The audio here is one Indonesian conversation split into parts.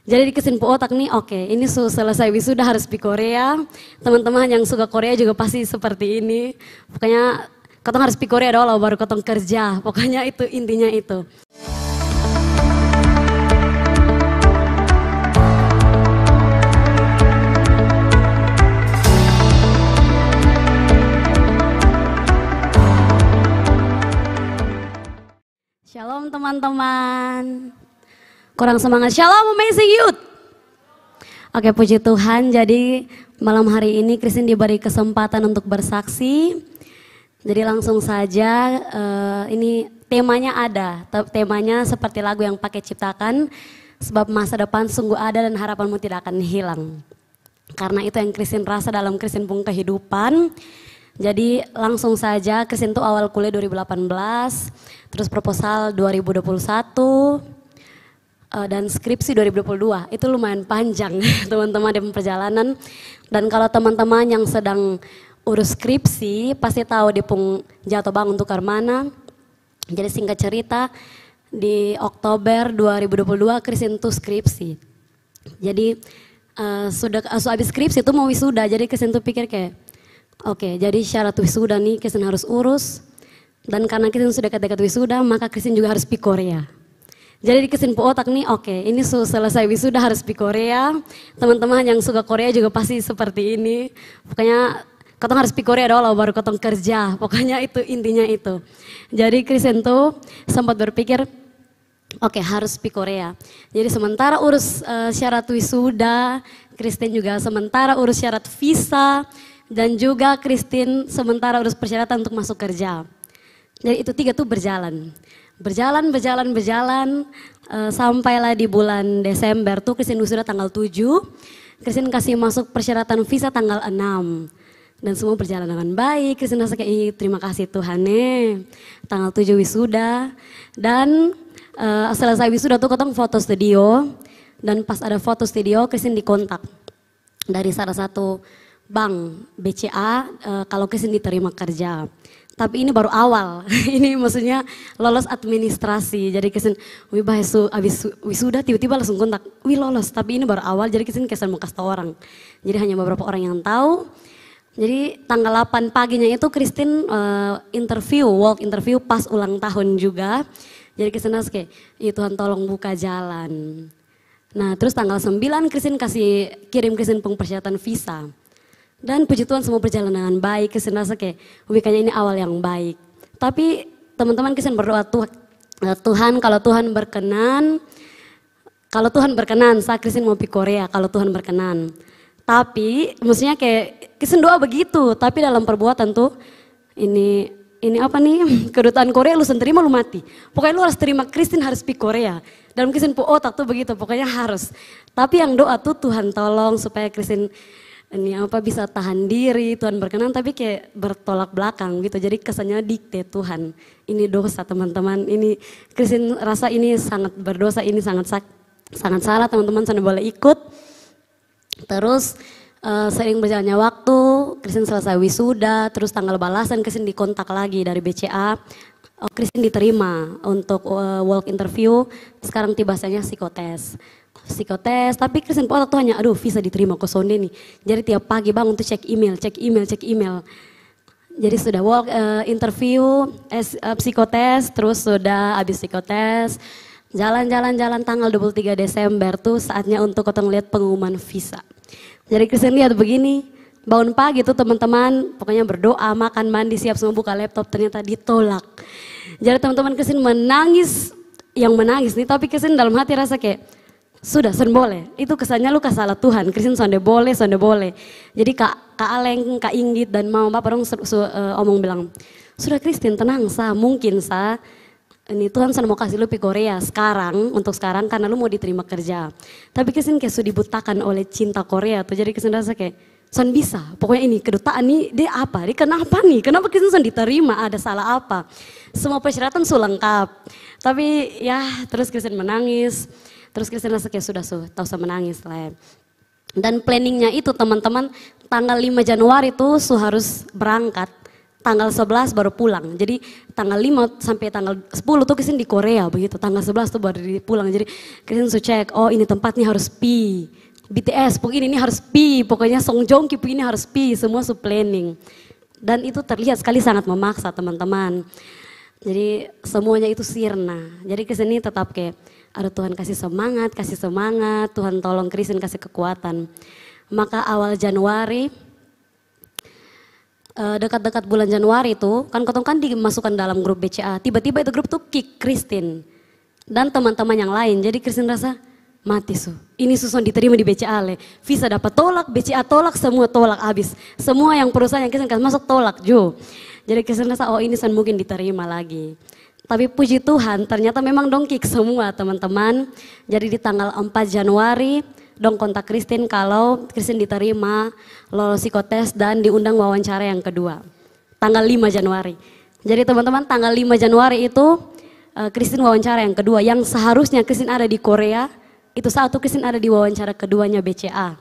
Jadi di kesimpu otak nih, oke, ini selesai wisuda harus di Korea. Teman-teman yang suka Korea juga pasti seperti ini. Pokoknya katong harus di Korea dulu baru katong kerja. Pokoknya itu intinya itu. Shalom teman-teman. Kurang semangat. Shalom Amazing Youth. Oke, puji Tuhan. Jadi malam hari ini Christine diberi kesempatan untuk bersaksi. Jadi langsung saja ini temanya ada. Temanya seperti lagu yang pakai ciptakan. Sebab masa depan sungguh ada dan harapanmu tidak akan hilang. Karena itu yang Christine rasa dalam Christine pun kehidupan. Jadi langsung saja, Christine tuh awal kuliah 2018, terus proposal 2021, dan skripsi 2022. Itu lumayan panjang teman-teman di perjalanan. Dan kalau teman-teman yang sedang urus skripsi, pasti tahu di pung jatuh bangun untuk mana. Jadi singkat cerita, di Oktober 2022 Christine tuh skripsi. Jadi sudah habis skripsi itu mau wisuda, jadi Christine tuh pikir kayak, oke, jadi syarat wisuda nih Christine harus urus. Dan karena Christine sudah dekat-dekat wisuda, maka Christine juga harus pergi Korea. Jadi di kesimpu otak nih, oke, ini selesai wisuda harus pergi Korea. Teman-teman yang suka Korea juga pasti seperti ini. Pokoknya katong harus pergi Korea dulu baru katong kerja. Pokoknya itu intinya itu. Jadi Christine tuh sempat berpikir, oke, harus pergi Korea. Jadi sementara urus syarat wisuda, Christine juga sementara urus syarat visa. Dan juga Christine sementara urus persyaratan untuk masuk kerja. Jadi itu tiga tuh berjalan. Berjalan, sampailah di bulan Desember tuh Christine wisuda tanggal 7. Christine kasih masuk persyaratan visa tanggal 6. Dan semua berjalan dengan baik. Christine rasa kayak, terima kasih Tuhan nih. Tanggal 7 wisuda. Dan selesai wisuda tuh ketemu foto studio. Dan pas ada foto studio Christine dikontak dari salah satu bank BCA kalau Christine diterima kerja. Tapi ini baru awal, ini maksudnya lolos administrasi. Jadi Christine, wih bahas abis wisuda tiba-tiba langsung kontak, wih lolos. Tapi ini baru awal, jadi Christine mau kasih tau orang. Jadi hanya beberapa orang yang tahu. Jadi tanggal 8 paginya itu Christine walk interview pas ulang tahun juga. Jadi Christine kayak, ya Tuhan tolong buka jalan. Nah terus tanggal 9 Christine kirim Christine persyaratan visa. Dan puji Tuhan semua berjalan dengan baik. Christine rasa kayak, kayaknya ini awal yang baik. Tapi teman-teman Christine berdoa, Tuhan kalau Tuhan berkenan, saya Christine mau pergi Korea kalau Tuhan berkenan. Tapi maksudnya kayak Christine doa begitu, tapi dalam perbuatan tuh ini apa nih, kedutaan Korea lu terima lu mati. Pokoknya lu harus terima Christine harus pergi Korea. Dalam Christine otak tuh begitu, pokoknya harus. Tapi yang doa tuh Tuhan tolong supaya Christine ini bisa tahan diri, Tuhan berkenan, tapi kayak bertolak belakang gitu. Jadi kesannya dikte Tuhan. Ini dosa teman-teman, ini Christine rasa ini sangat berdosa, ini sangat salah teman-teman, saya boleh ikut. Terus sering berjalannya waktu, Christine selesai wisuda, terus tanggal balasan Christine dikontak lagi dari BCA. Christine diterima untuk walk interview, sekarang tibasanya psikotes, tapi Christine pada tuh hanya aduh visa diterima kok sonde nih. Jadi tiap pagi bangun tuh cek email. Jadi sudah walk interview, psikotes, terus sudah habis psikotes, jalan tanggal 23 Desember tuh saatnya untuk kita ngeliat pengumuman visa. Jadi Christine lihat begini, bangun pagi tuh teman-teman, pokoknya berdoa, makan, mandi, siap semua buka laptop, ternyata ditolak. Jadi teman-teman Christine menangis nih, tapi Christine dalam hati rasa kayak, sudah boleh. Itu kesannya lu salah Tuhan. Christine sonde boleh. Jadi Kak Aleng, Kak Inggit dan Mama Bapak orang omong bilang, sudah Christine tenang mungkin ini Tuhan mau kasih lu pergi Korea untuk sekarang karena lu mau diterima kerja. Tapi Christine kayak sudah dibutakan oleh cinta Korea tuh. Jadi Christine rasa kayak, bisa. Pokoknya ini kedutaan nih dia apa? Dia kenapa nih? Kenapa Christine diterima? Ada salah apa? Semua persyaratan lengkap. Tapi ya terus Christine menangis. Terus Christine rasa kayak sudah tak usah menangis lah. Dan planningnya itu teman-teman tanggal 5 Januari itu harus berangkat tanggal 11 baru pulang. Jadi tanggal 5 sampai tanggal 10 tuh Kristen di Korea begitu. Tanggal 11 tuh baru pulang. Jadi Kristen su cek, oh ini tempatnya harus pi. BTS pokoknya ini harus pi. Pokoknya Song Joong Ki ini harus pi. Semua su planning. Dan itu terlihat sekali sangat memaksa teman-teman. Jadi semuanya itu sirna. Jadi Kristen ini tetap kayak, aduh Tuhan kasih semangat, Tuhan tolong Kristen kasih kekuatan. Maka awal Januari, dekat-dekat bulan Januari itu, kan ketong kan dimasukkan dalam grup BCA. Tiba-tiba itu grup tuh kick Kristen dan teman-teman yang lain. Jadi Kristen rasa, mati su. Ini susun diterima di BCA le. Visa dapat tolak, BCA tolak, semua tolak habis. Semua yang perusahaan yang Kristen kasih masuk tolak jo. Jadi Kristen rasa, oh ini san mungkin diterima lagi. Tapi puji Tuhan ternyata memang dong kick semua teman-teman. Jadi di tanggal 4 Januari dong kontak Kristen kalau Kristen diterima lolos psikotes dan diundang wawancara yang kedua. Tanggal 5 Januari. Jadi teman-teman tanggal 5 Januari itu Kristen wawancara yang kedua. Yang seharusnya Kristen ada di Korea, itu saat itu Kristen ada di wawancara keduanya BCA.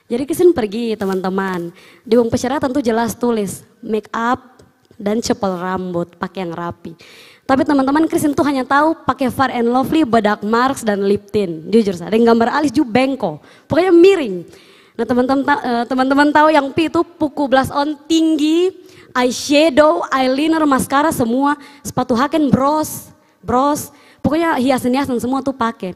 Jadi Kristen pergi teman-teman. Di uang persyaratan tuh jelas tulis make up dan cepol rambut, pakai yang rapi. Tapi teman-teman Kristen tuh hanya tahu pakai Fair and Lovely, bedak Mars dan lip tint. Jujur saya, dan gambar alis juga bengko. Pokoknya miring. Nah teman-teman tahu yang Pi itu puku blush on tinggi, eyeshadow, eyeliner, maskara semua, sepatu haken, bros. Pokoknya hiasan-hiasan semua tuh pakai.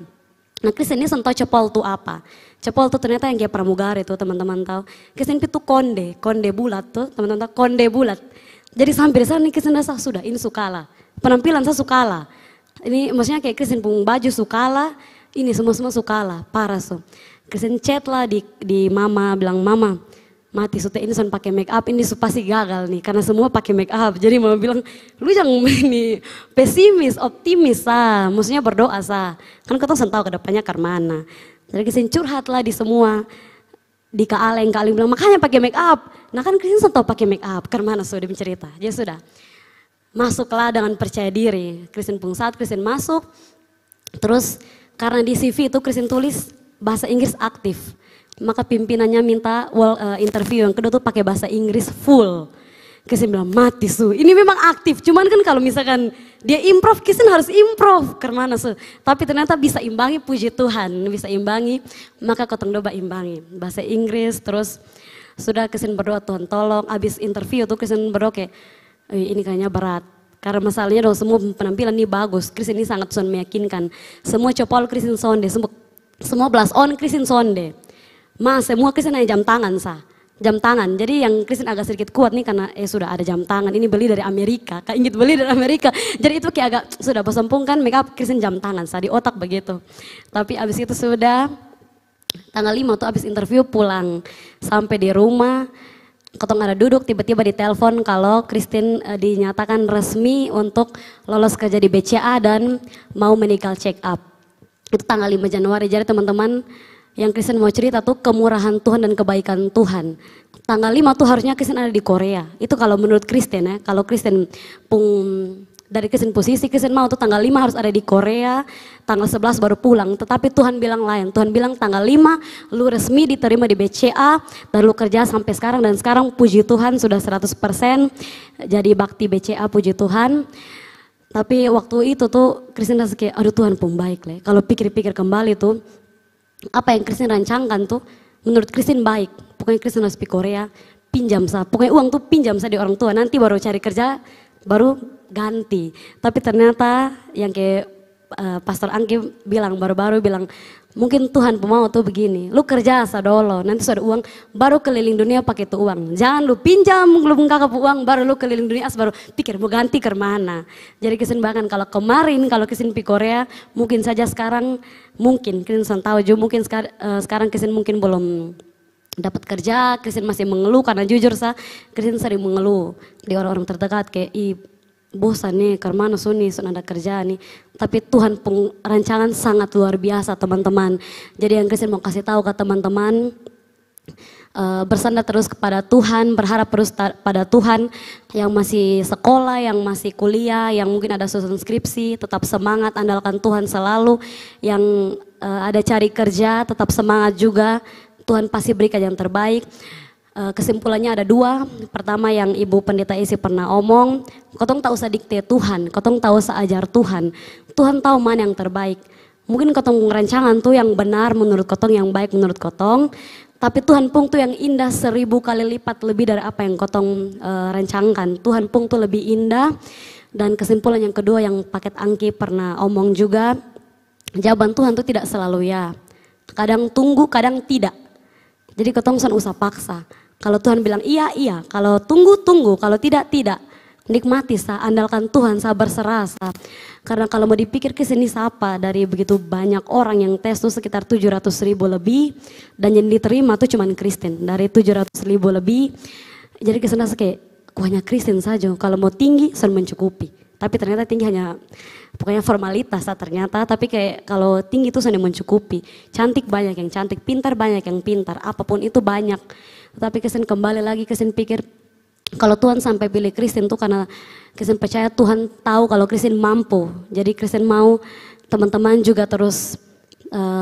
Nah Kristen ini tahu cepol tuh apa? Cepol tuh ternyata yang kayak pramugari tuh teman-teman tahu. Kristen itu konde bulat tuh teman-teman tahu, konde bulat. Jadi sampai di sana nih Kristen rasa sudah ini sukala. Penampilan saya sukala. Ini maksudnya kayak Kristen pun baju sukala, ini semua sukala, parah so. Kristen chat lah di mama, bilang mama, mati sute ini son pakai make up, ini pasti gagal nih karena semua pakai make up. Jadi mama bilang, lu jangan ini pesimis, optimis sah, maksudnya berdoa sah. Kan kita tahu ke depannya karmana. Jadi Kristen curhat lah di semua. Di Kak Aleng bilang makanya pakai make up. Nah kan Kristen tahu pakai make up, karmana sudah mencerita. Ya sudah. Masuklah dengan percaya diri. Kristen pun saat Kristen masuk, terus karena di CV itu Kristen tulis bahasa Inggris aktif. Maka pimpinannya minta interview yang kedua tuh pakai bahasa Inggris full. Kristen bilang mati su, ini memang aktif. Cuman kan kalau misalkan dia improv, Kristen harus improv. Karena su, tapi ternyata bisa imbangi, puji Tuhan, bisa imbangi. Maka ketong doba imbangi bahasa Inggris. Terus sudah Kristen berdoa Tuhan tolong. Abis interview tuh Kristen berdoa kayak, ini kayaknya berat. Karena masalahnya dong semua penampilan ini bagus. Kristen ini sangat meyakinkan. Semua copol Kristen sonde. Semua blush on Kristen sonde. Semua Kristen hanya jam tangan sah. Jam tangan. Jadi yang Kristen agak sedikit kuat nih karena sudah ada jam tangan. Ini beli dari Amerika. Kak ingin beli dari Amerika. Jadi itu kayak agak sudah bersempungkan make up Kristen jam tangan sah. Di otak begitu. Tapi abis itu sudah tanggal 5 tuh abis interview pulang. Sampai di rumah. Ketong ada duduk tiba-tiba ditelepon kalau Kristen dinyatakan resmi untuk lolos kerja di BCA dan mau medical check up. Itu tanggal 5 Januari. Jadi teman-teman yang Kristen mau cerita tuh kemurahan Tuhan dan kebaikan Tuhan. Tanggal 5 tuh harusnya Kristen ada di Korea. Itu kalau menurut Kristen ya. Kalau Kristen dari Kristen posisi, Kristen mau tuh tanggal 5 harus ada di Korea, tanggal 11 baru pulang. Tetapi Tuhan bilang lain, Tuhan bilang tanggal 5 lu resmi diterima di BCA dan lu kerja sampai sekarang. Dan sekarang puji Tuhan sudah 100% jadi bakti BCA, puji Tuhan. Tapi waktu itu tuh Kristen rasa kayak aduh Tuhan pun baik le. Kalau pikir-pikir kembali tuh, apa yang Kristen rancangkan tuh menurut Kristen baik. Pokoknya Kristen harus pergi Korea, pinjam sah. Pokoknya uang tuh pinjam sah di orang tua, nanti baru cari kerja, baru ganti. Tapi ternyata yang kayak Pastor Angki bilang baru-baru bilang mungkin Tuhan mau tuh begini, lu kerja asa dulu, nanti sudah uang baru keliling dunia pakai tuh uang. Jangan lu pinjam, lu kakak uang baru lu keliling dunia baru pikir mau ganti ke mana. Jadi Kristen bahkan kalau kemarin kalau Kristen pergi Korea mungkin saja sekarang mungkin Kristen tahu juga mungkin sekarang Kristen mungkin belum dapat kerja. Kristen masih mengeluh karena jujur Kristen sering mengeluh di orang-orang terdekat kayak bosan nih karena Suni ada kerja nih. Tapi Tuhan rancangan sangat luar biasa teman-teman. Jadi yang Kristen mau kasih tahu ke teman-teman, bersandar terus kepada Tuhan, berharap terus pada Tuhan. Yang masih sekolah, yang masih kuliah, yang mungkin ada susun skripsi, tetap semangat, andalkan Tuhan selalu. Yang ada cari kerja, tetap semangat juga. Tuhan pasti berikan yang terbaik. Kesimpulannya ada dua. Pertama yang Ibu Pendeta Isi pernah omong, kotong tak usah dikte Tuhan, kotong tak usah ajar Tuhan. Tuhan tahu mana yang terbaik. Mungkin kotong rancangan tuh yang benar menurut kotong, yang baik menurut kotong. Tapi Tuhan pun tuh yang indah 1000 kali lipat lebih dari apa yang kotong rancangkan. Tuhan pun tuh lebih indah. Dan kesimpulan yang kedua yang Paket Angki pernah omong juga, jawaban Tuhan tuh tidak selalu ya. Kadang tunggu, kadang tidak. Jadi kotong usah paksa. Kalau Tuhan bilang iya, iya. Kalau tunggu, tunggu. Kalau tidak, tidak. Nikmati, andalkan Tuhan, sabar serasa. Karena kalau mau dipikir ke sini siapa dari begitu banyak orang yang tes tuh sekitar 700.000 lebih. Dan yang diterima tuh cuman Kristen. Dari 700.000 lebih. Jadi kesana kayak, hanya Kristen saja. Kalau mau tinggi, sudah mencukupi. Tapi ternyata tinggi hanya pokoknya formalitas ternyata. Tapi kayak kalau tinggi itu sudah mencukupi. Cantik banyak yang cantik, pintar banyak yang pintar. Apapun itu banyak. Tapi kesan kembali lagi kesan pikir kalau Tuhan sampai pilih Kristen itu karena kesan percaya Tuhan tahu kalau Kristen mampu. Jadi Kristen mau teman-teman juga terus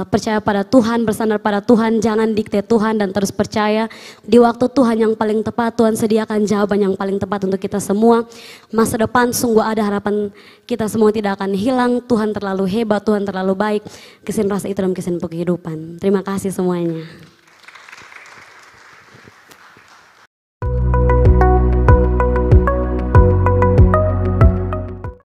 percaya pada Tuhan, bersandar pada Tuhan, jangan dikte Tuhan dan terus percaya di waktu Tuhan yang paling tepat. Tuhan sediakan jawaban yang paling tepat untuk kita semua. Masa depan sungguh ada, harapan kita semua tidak akan hilang. Tuhan terlalu hebat, Tuhan terlalu baik. Kesan rasa itu dalam kesan kehidupan. Terima kasih semuanya.